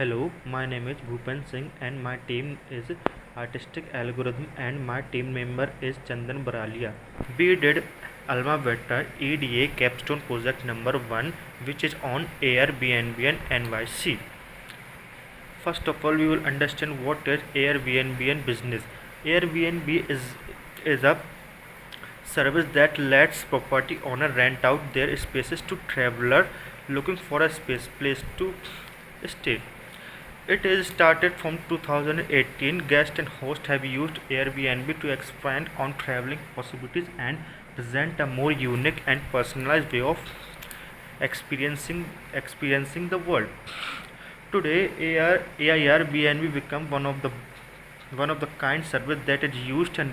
Hello, my name is Bhupen Singh and my team is Artistic Algorithm and my team member is Chandan Baralia. We did Alma Beta EDA capstone project number 1 which is on AIRbnb and NYC. First of all, we will understand what is AIRbnb and business. Airbnb is a service that lets property owner rent out their spaces to traveler looking for a place to stay. It is started from 2018. Guests and hosts have used Airbnb to expand on traveling possibilities and present a more unique and personalized way of experiencing the world. Today, Airbnb become one of the kind service that is used and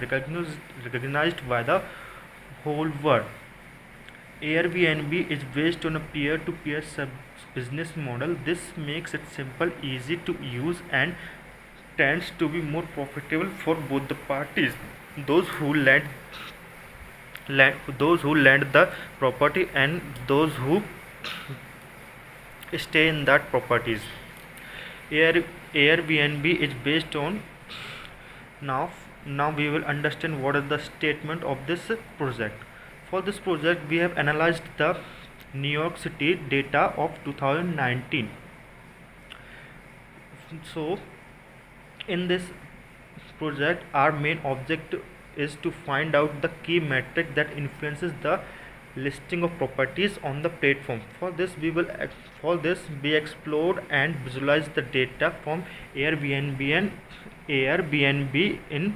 recognized by the whole world. Airbnb is based on a peer-to-peer business model. This makes it simple, easy to use, and tends to be more profitable for both the parties. Those who lend the property and those who stay in that properties. Airbnb is based on now. Now we will understand what is the statement of this project. For this project, we have analyzed the New York City data of 2019. So, in this project, our main objective is to find out the key metric that influences the listing of properties on the platform. For this, we explored and visualized the data from Airbnb in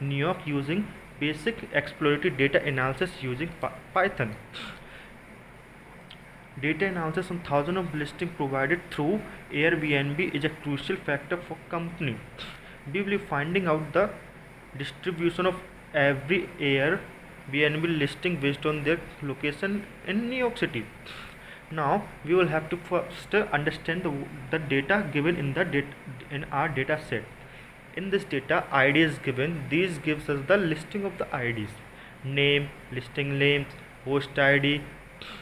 New York using basic exploratory data analysis using Python. Data analysis on thousands of listings provided through Airbnb is a crucial factor for company. We will be finding out the distribution of every Airbnb listing based on their location in New York City. Now we will have to first understand the data given in our data set. In this data, ID is given. These gives us the listing of the IDs: name, listing name, host ID,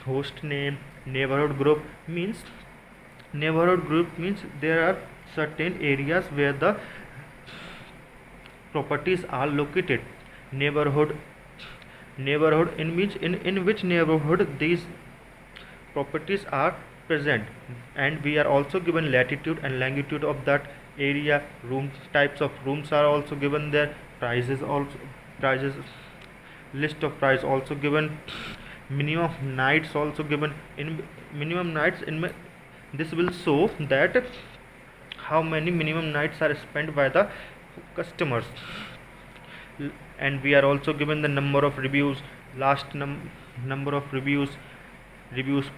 host name. Neighborhood group means there are certain areas where the properties are located. Neighborhood in which neighborhood these properties are present, and we are also given latitude and longitude of that area. Room types of rooms are also given there. Prices, list of price also given. Minimum nights also given. In minimum nights, this will show that how many minimum nights are spent by the customers. And we are also given the number of reviews, last number of reviews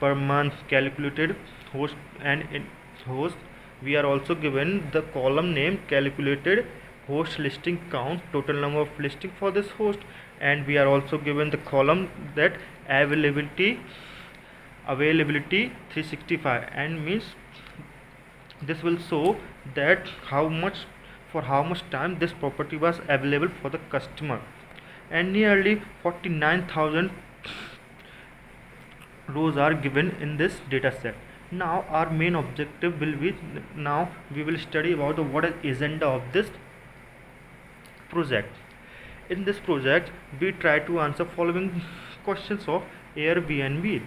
per month, calculated host, and in host we are also given the column name, calculated host listing count, total number of listing for this host, and we are also given the column that availability 365, and means this will show that how much time this property was available for the customer. And nearly 49,000 rows are given in this data set. Now our main objective will be, now we will study about what is agenda of this project. In this project, we try to answer following questions of Airbnb.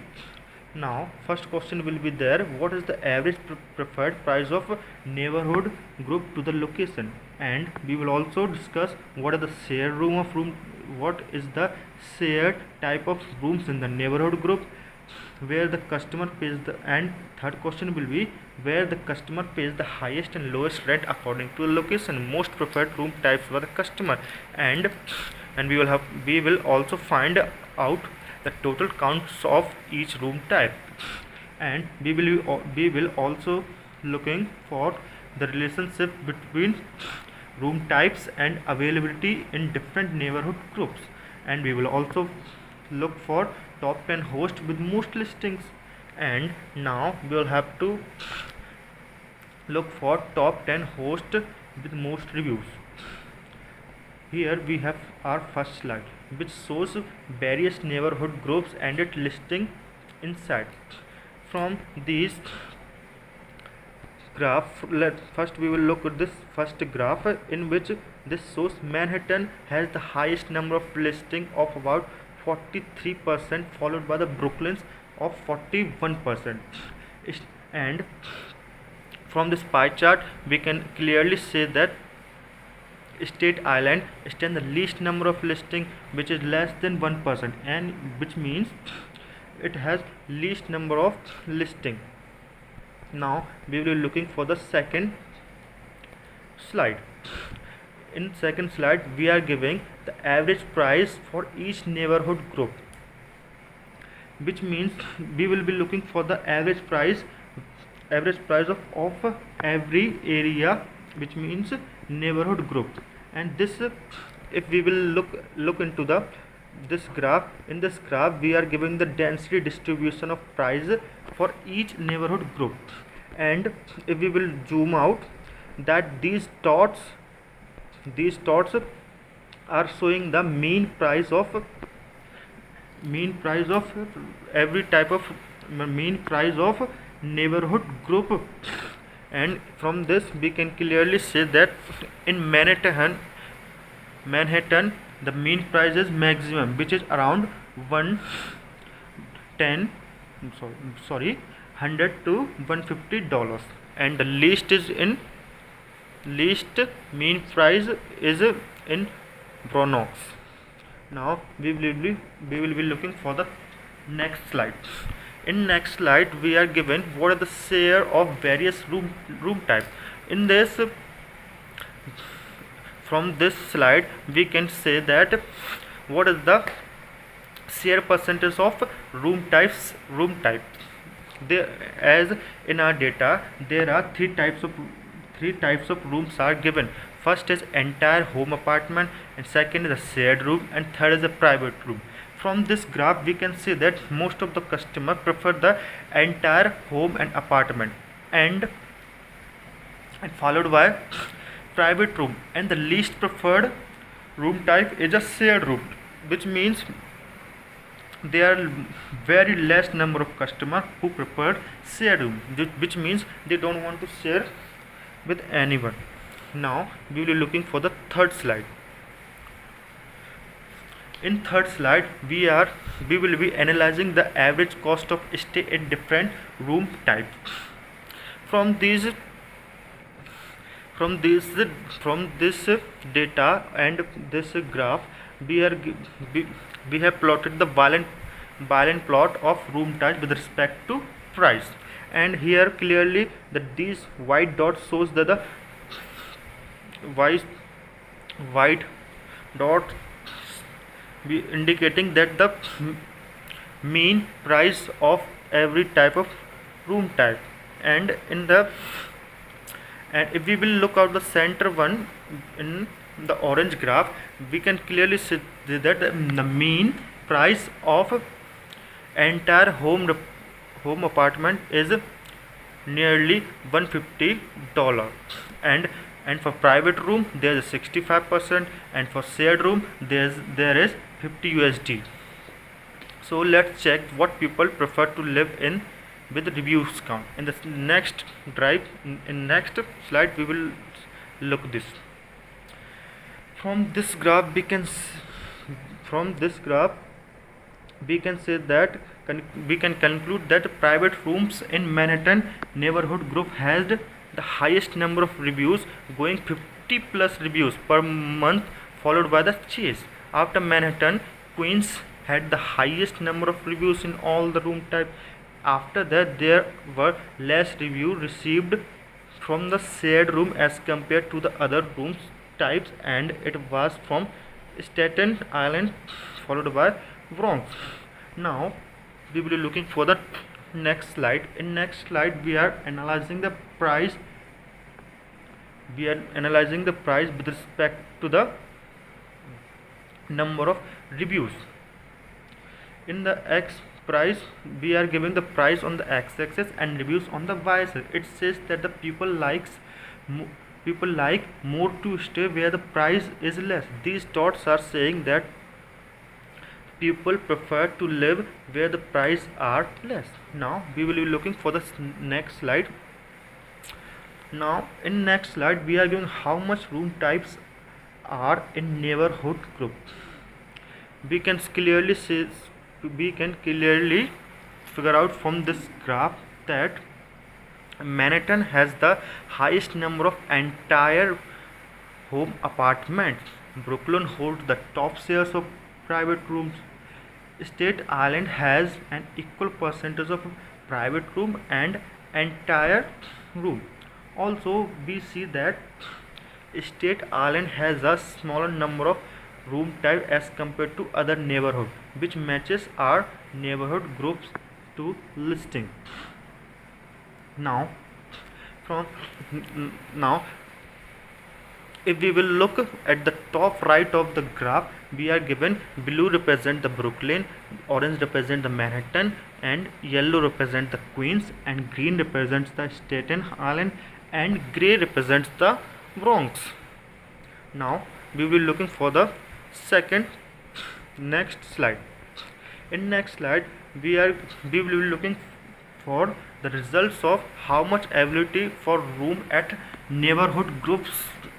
Now first question will be there: what is the average preferred price of neighborhood group to the location? And we will also discuss what is the shared what is the shared type of rooms in the neighborhood group, where the customer pays and third question will be where the customer pays the highest and lowest rent according to the location, most preferred room types for the customer, and we will also find out the total counts of each room type, and we will also looking for the relationship between room types and availability in different neighborhood groups, and we will also look for top 10 hosts with most listings. And now we will have to look for top 10 hosts with most reviews. Here we have our first slide, which shows various neighborhood groups and its listing inside. From these graph, first we will look at this first graph, in which this shows Manhattan has the highest number of listing of about 43%, followed by the Brooklyn's of 41%. And from this pie chart we can clearly say that State Island stands the least number of listing, which is less than 1%, and which means it has least number of listing. Now we will be looking for the second slide. In second slide we are giving the average price for each neighborhood group, which means we will be looking for the average price of every area, which means neighborhood group. And this, if we will look into this graph, in this graph we are giving the density distribution of price for each neighborhood group. And if we will zoom out, that these dots are showing the mean price of every type of mean price of neighborhood group. And from this we can clearly say that in Manhattan the mean price is maximum, which is around 100 to $150, and the least mean price is in Bronx. Now we will be looking for the next slide. In next slide we are given what are the share of various room types. In this, from this slide we can say that what is the share percentage of room type. There, as in our data, there are three types of rooms are given. First is entire home apartment, and second is a shared room, and third is a private room. From this graph we can see that most of the customers prefer the entire home and apartment, and followed by private room, and the least preferred room type is a shared room, which means there are very less number of customers who prefer shared room, which means they don't want to share with anyone. Now we will be looking for the third slide. In third slide we will be analyzing the average cost of stay in different room types. From this data and this graph we have plotted the violent plot of room types with respect to price. And here clearly that these white dots shows that the white dot be indicating that the mean price of every type of room type. And if we will look at the center one in the orange graph, we can clearly see that the mean price of entire home apartment is nearly $150, and for private room there is 65%, and for shared room there is $50. So let's check what people prefer to live in with reviews count. In the next slide we will look this. From this graph we can say that we can conclude that private rooms in Manhattan neighborhood group has the highest number of reviews, going 50 plus reviews per month, followed by the Chase. After Manhattan, Queens had the highest number of reviews in all the room type. After that there were less reviews received from the shared room as compared to the other room types, and it was from Staten Island followed by Bronx. Now we will be looking for the next slide. In next slide we are analyzing the price with respect to the number of reviews. In the X price we are giving the price on the x-axis and reviews on the y-axis. It says that the people like more to stay where the price is less. These dots are saying that people prefer to live where the price are less. Now we will be looking for the next slide. Now in next slide we are given how much room types are in neighborhood group. We can clearly see, we can clearly figure out from this graph that Manhattan has the highest number of entire home apartments. Brooklyn holds the top shares of private rooms. State Island has an equal percentage of private room and entire room. Also, we see that State Island has a smaller number of room type as compared to other neighborhood, which matches our neighborhood groups to listing. Now, from now if we will look at the top right of the graph, we are given blue represent the Brooklyn, orange represent the Manhattan, and yellow represent the Queens, and green represents the Staten Island, and gray represents the Bronx. Now we will be looking for the next slide. In next slide we will be looking for the results of how much availability for room at neighborhood groups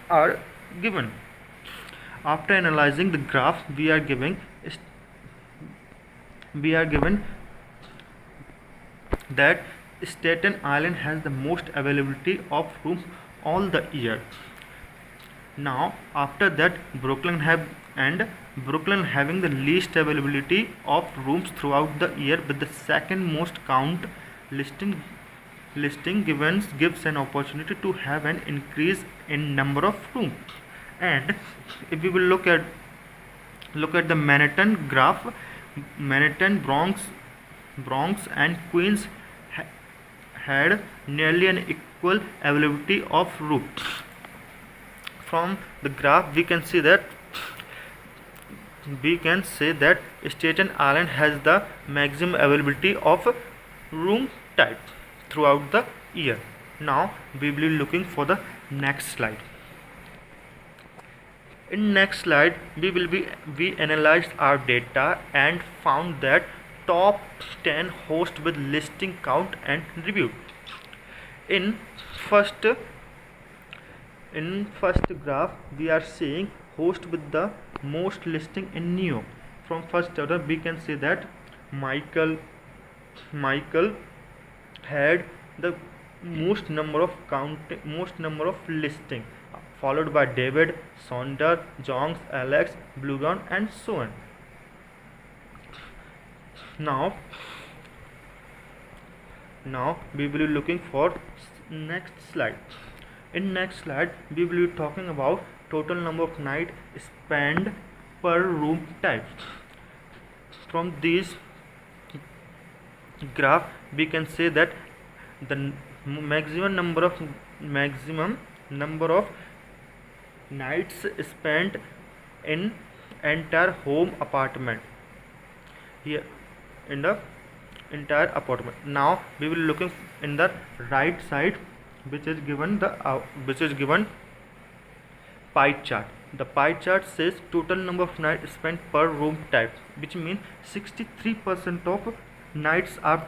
are given. After analyzing the graph, we are given that Staten Island has the most availability of rooms all the year. Now after that Brooklyn having the least availability of rooms throughout the year with the second most count. Listing gives an opportunity to have an increase in number of rooms. And if we will look at the Manhattan graph, Manhattan, Bronx and Queens had nearly an equal availability of rooms. From the graph we can say that Staten Island has the maximum availability of room type throughout the year. Now we will be looking for the next slide. In next slide we analyzed our data and found that top 10 hosts with listing count and review. In first graph we are seeing host with the most listing in New York. From first order we can say that Michael had the most number of listing, followed by David, Sonder, Jongs, Alex, Blugon, and so on. Now we will be looking for next slide. In next slide we will be talking about total number of nights spent per room type. From these graph we can say that the maximum number of nights spent in entire home apartment here in the entire apartment. Now we will looking in the right side, which is given pie chart. The pie chart says total number of nights spent per room type, which means 63% of nights are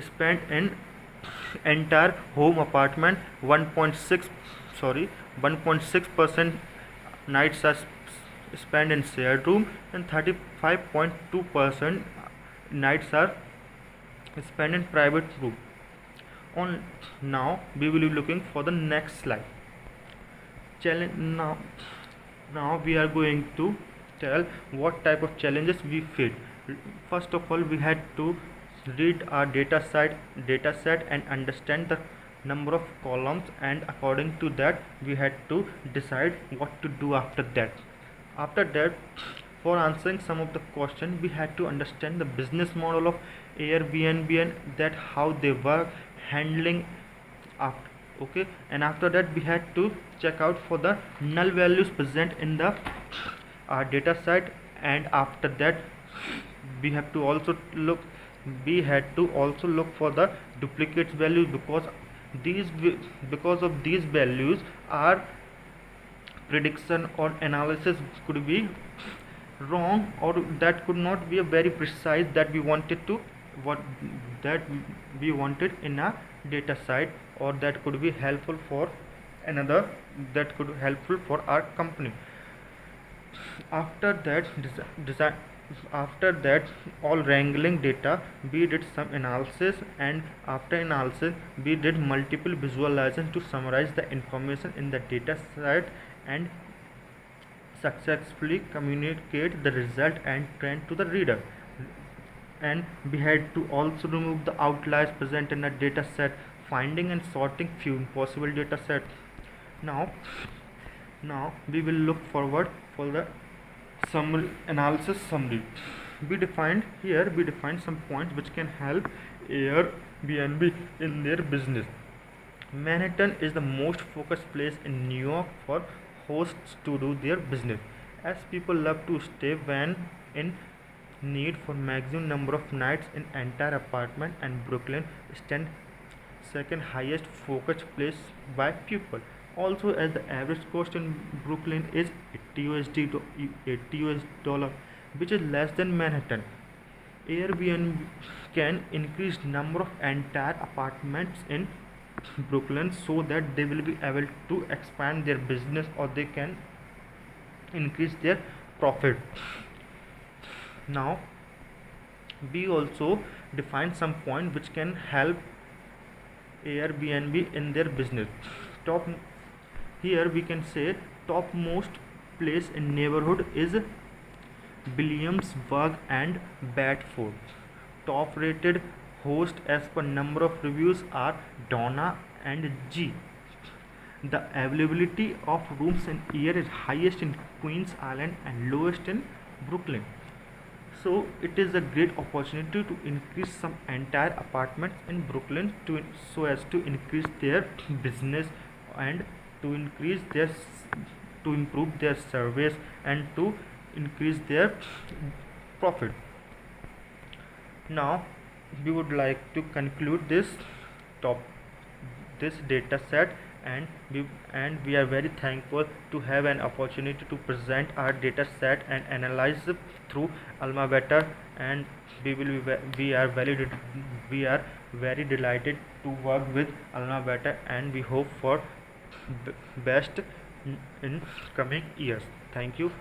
spent in entire home apartment. 1.6% nights are spent in shared room, and 35.2% nights are spent in private room. Now we will be looking for the next slide. Now we are going to tell what type of challenges we faced. First of all, we had to read our data set and understand the number of columns, and according to that we had to decide what to do after that. For answering some of the questions, we had to understand the business model of Airbnb and that how they were handling after. Okay, and after that we had to check out for the null values present in the data set, and after that we had to also look for the duplicates values, because of these values our prediction or analysis could be wrong, or that could not be a very precise that we wanted in a data set or that could be helpful for another, that could be helpful for our company. After that design, after that all wrangling data, we did some analysis, and after analysis we did multiple visualization to summarize the information in the data set and successfully communicate the result and trend to the reader. And we had to also remove the outliers present in a data set, finding and sorting few impossible data sets. Now we will look forward for the summary analysis summary. We defined some points which can help Airbnb in their business. Manhattan is the most focused place in New York for hosts to do their business, as people love to stay when in need for maximum number of nights in entire apartment, and Brooklyn stands second highest focused place by people. Also, as the average cost in Brooklyn is 80 USD to 80 US dollar, which is less than Manhattan. Airbnb can increase number of entire apartments in Brooklyn so that they will be able to expand their business, or they can increase their profit. Now we also define some point which can help Airbnb in their business. Top Here we can say topmost place in neighborhood is Williamsburg and Bedford. Top rated host as per number of reviews are Donna and G. The availability of rooms in year is highest in Queens Island and lowest in Brooklyn. So it is a great opportunity to increase some entire apartments in Brooklyn so as to increase their business, and to increase their to improve their service, and to increase their profit. Now we would like to conclude top this data set, and we are very thankful to have an opportunity to present our data set and analyze it through Alma Beta, and we are very delighted to work with Alma Beta, and we hope for best in coming years. Thank you.